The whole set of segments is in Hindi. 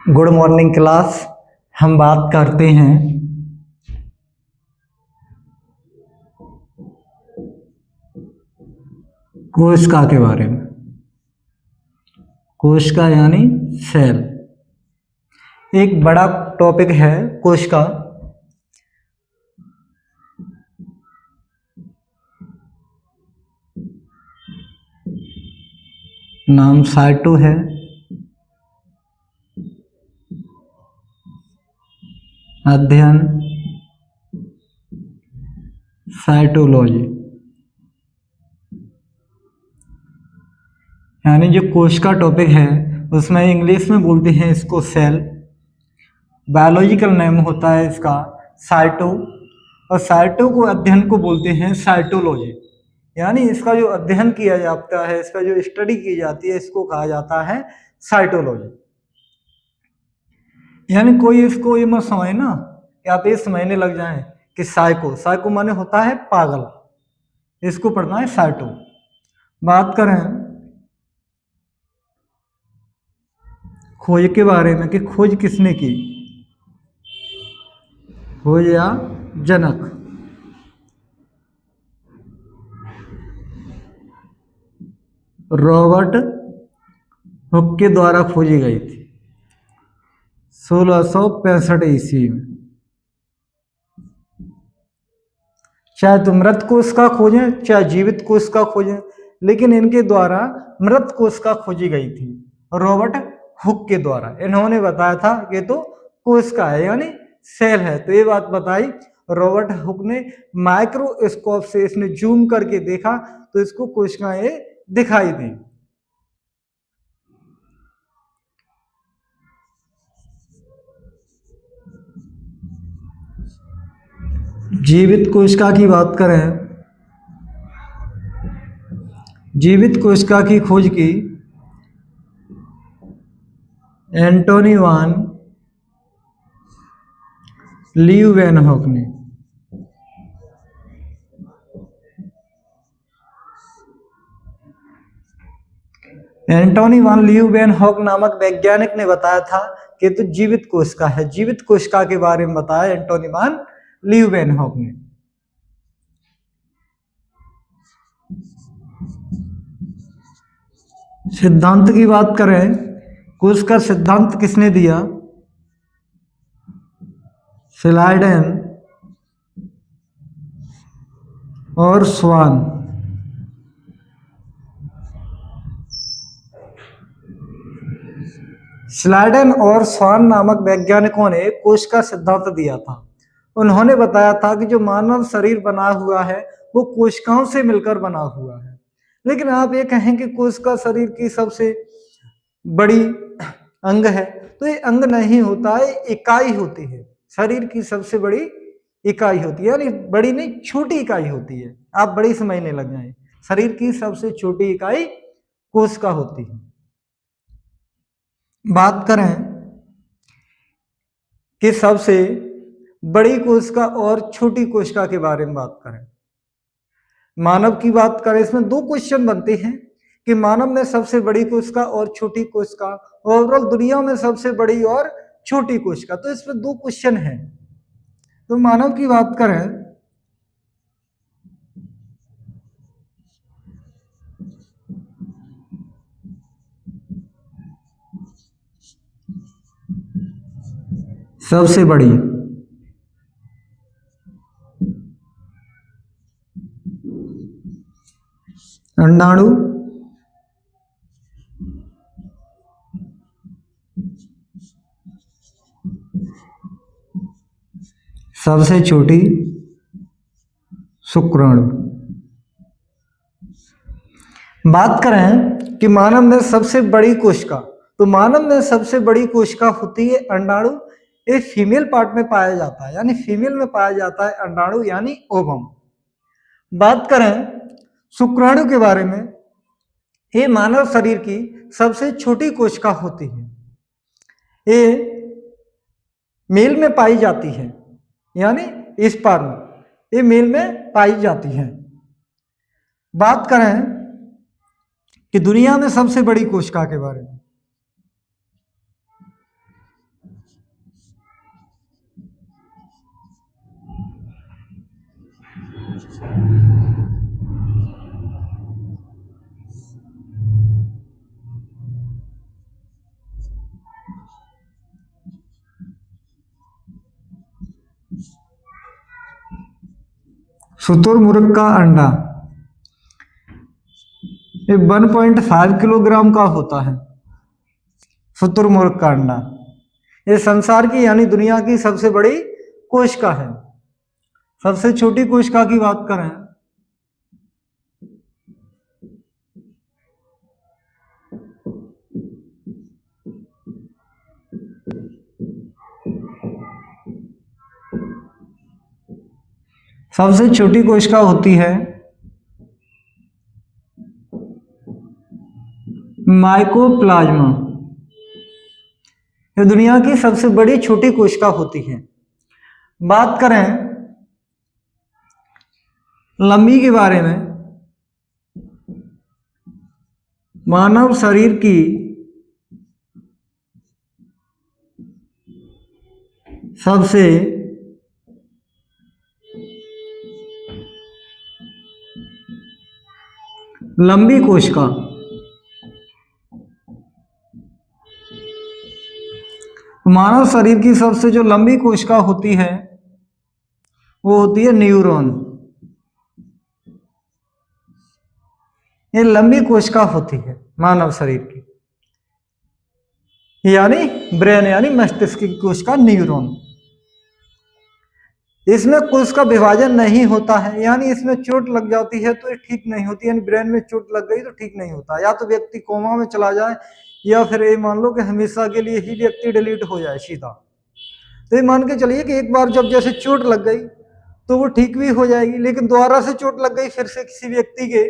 Good morning class. हम बात करते हैं कोशिका के बारे में। कोशिका यानी सेल, एक बड़ा टॉपिक है कोशिका। नाम साइटो है, अध्ययन साइटोलॉजी, यानी जो कोशिका टॉपिक है उसमें इंग्लिश में बोलते हैं इसको सेल। बायोलॉजिकल नेम होता है इसका साइटो, और साइटो को अध्ययन को बोलते हैं साइटोलॉजी। यानी इसका जो अध्ययन किया जाता है, इसका जो स्टडी की जाती है, इसको कहा जाता है साइटोलॉजी। यानी कोई इसको ये मत समझे ना कि आप ये समझने लग जाएं कि साइको माने होता है पागल, इसको पढ़ना है साइटो। बात करें खोज के बारे में कि खोज किसने की, खोज या जनक। रॉबर्ट हुक के द्वारा खोजी गई थी 1665 ईस्वी में। चाहे तो मृत कोशिका खोजें चाहे जीवित कोशिका खोजें, लेकिन इनके द्वारा मृत कोशिका खोजी गई थी रॉबर्ट हुक के द्वारा। इन्होंने बताया था कि तो कोशिका है यानी सेल है, तो ये बात बताई रॉबर्ट हुक ने। माइक्रोस्कोप से इसने जूम करके देखा तो इसको कोशिकाएं दिखाई दी। जीवित कोशिका की बात करें, जीवित कोशिका की खोज की एंटोनी वान लीeuwenhoek ने। एंटोनी वान लीeuwenhoek नामक वैज्ञानिक ने बताया था कि तो जीवित कोशिका है। जीवित कोशिका के बारे में बताया एंटोनी वान लीeuwenhoek ने। सिद्धांत की बात करें, कोशिका सिद्धांत किसने दिया? स्लाइडेन और स्वान। स्लाइडेन और स्वान नामक वैज्ञानिकों ने कोशिका सिद्धांत दिया था। उन्होंने बताया था कि जो मानव शरीर बना हुआ है वो कोशिकाओं से मिलकर बना हुआ है। लेकिन आप ये कहें कि कोशिका शरीर की सबसे बड़ी अंग है, तो ये अंग नहीं होता है, इकाई होती है। शरीर की सबसे बड़ी इकाई होती है, यानी बड़ी नहीं छोटी इकाई होती है। आप बड़ी समझने लग जाए, शरीर की सबसे छोटी इकाई कोशिका होती है। बात करें कि सबसे बड़ी कोशिका और छोटी कोशिका के बारे में बात करें, मानव की बात करें, इसमें दो क्वेश्चन बनते हैं कि मानव में सबसे बड़ी कोशिका और छोटी कोशिका, ओवरऑल दुनिया में सबसे बड़ी और छोटी कोशिका। तो इसमें दो क्वेश्चन हैं। तो मानव की बात करें, सबसे बड़ी अंडाणु, सबसे छोटी शुक्राणु। बात करें कि मानव में सबसे बड़ी कोशिका, तो मानव में सबसे बड़ी कोशिका होती है अंडाणु। ये फीमेल पार्ट में पाया जाता है, यानी फीमेल में पाया जाता है अंडाणु यानी ओवम। बात करें शुक्राणु के बारे में, ये मानव शरीर की सबसे छोटी कोशिका होती है। ये मेल में पाई जाती है, यानी स्पर्म ये मेल में पाई जाती है। बात करें कि दुनिया में सबसे बड़ी कोशिका के बारे में। शुतुरमुर्ग का अंडा ये 1.5 किलोग्राम का होता है। शुतुरमुर्ग का अंडा ये संसार की यानी दुनिया की सबसे बड़ी कोशिका है। सबसे छोटी कोशिका की बात करें सबसे छोटी कोशिका होती है माइकोप्लाज्मा। ये दुनिया की सबसे बड़ी छोटी कोशिका होती है। बात करें लंबी के बारे में, मानव शरीर की सबसे लंबी कोशिका मानव शरीर की सबसे जो लंबी कोशिका होती है वो होती है न्यूरॉन। ये लंबी कोशिका होती है मानव शरीर की, यानी ब्रेन यानी मस्तिष्क की कोशिका न्यूरॉन। इसमें कोशिका का विभाजन नहीं होता है, यानी इसमें चोट लग जाती है तो ये ठीक नहीं होती, यानी ब्रेन में चोट लग गई तो ठीक नहीं होता, या तो व्यक्ति कोमा में चला जाए या फिर ये मान लो कि हमेशा के लिए ही व्यक्ति डिलीट हो जाए सीधा। तो ये मान के चलिए कि एक बार जब जैसे चोट लग गई तो वो ठीक भी हो जाएगी, लेकिन दोबारा से चोट लग गई फिर से किसी व्यक्ति के,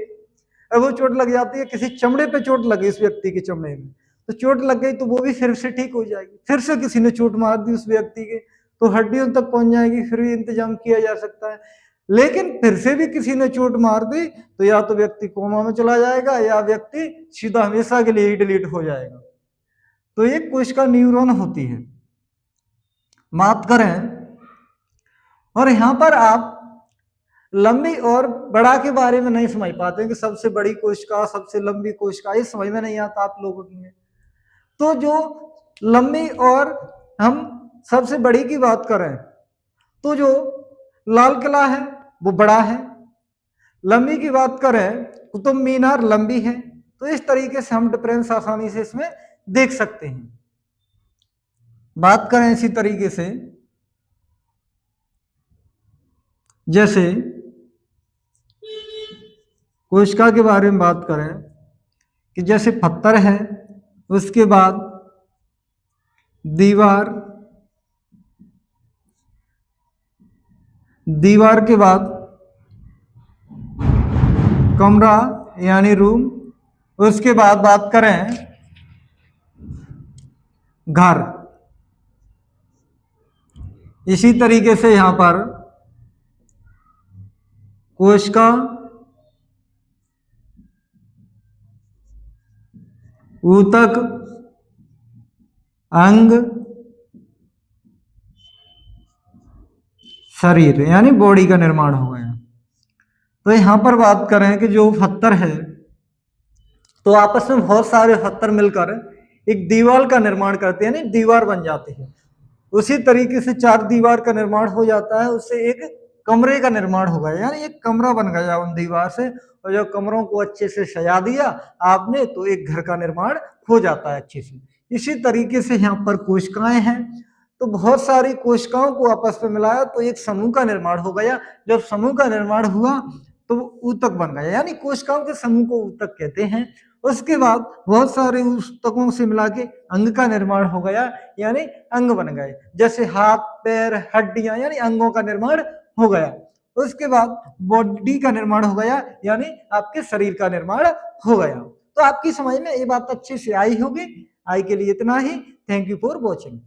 अब वो चोट लग जाती है किसी चमड़े पे चोट लगी इस व्यक्ति के चमड़े में, तो चोट लग गई तो वो भी फिर से ठीक हो जाएगी। फिर से किसी ने चोट मार दी उस व्यक्ति के तो हड्डियों तक पहुंच जाएगी, फिर भी इंतजाम किया जा सकता है। लेकिन फिर से भी किसी ने चोट मार दी तो या तो व्यक्ति कोमा में चला जाएगा या व्यक्ति सीधा हमेशा के लिए ही डिलीट हो जाएगा। तो ये कोशिका न्यूरॉन होती है। बात करें और यहां पर आप लंबी और बड़ा के बारे में नहीं समझ पाते कि सबसे बड़ी कोशिका सबसे लंबी कोशिका ये समझ में नहीं आता आप लोगों में। तो जो लंबी और हम सबसे बड़ी की बात करें तो जो लाल किला है वो बड़ा है, लंबी की बात करें कुतुब मीनार लंबी है। तो इस तरीके से हम डिफरेंस आसानी से इसमें देख सकते हैं। बात करें इसी तरीके से जैसे कोशिका के बारे में बात करें कि जैसे पत्थर है, उसके बाद दीवार के बाद कमरा यानी रूम, उसके बाद बात करें घर। इसी तरीके से यहां पर कोशिका, ऊतक, अंग, शरीर यानी बॉडी का निर्माण हो गया। तो यहां पर बात करें कि जो पत्थर है तो आपस में बहुत सारे पत्थर मिलकर एक दीवार का निर्माण करते हैं, यानी दीवार बन जाती है। उसी तरीके से चार दीवार का निर्माण हो जाता है, उससे एक कमरे का निर्माण हो गया, यानी एक कमरा बन गया उन दीवार से। और जब कमरों को अच्छे से सजा दिया आपने तो एक घर का निर्माण हो जाता है अच्छे से। इसी तरीके से यहाँ पर कोशिकाएं हैं, तो बहुत सारी कोशिकाओं को आपस में मिलाया तो एक समूह का निर्माण हो गया। जब समूह का निर्माण हुआ तो ऊतक बन गया, यानी कोशिकाओं के समूह को ऊतक कहते हैं। उसके बाद बहुत सारे ऊतकों से मिला के अंग का निर्माण हो गया, यानी अंग बन गए, जैसे हाथ, पैर, हड्डियां, यानी अंगों का निर्माण हो गया। उसके बाद बॉडी का निर्माण हो गया, यानी आपके शरीर का निर्माण हो गया। तो आपकी समझ में ये बात अच्छे से आई होगी। आज के लिए इतना ही। Thank you for watching.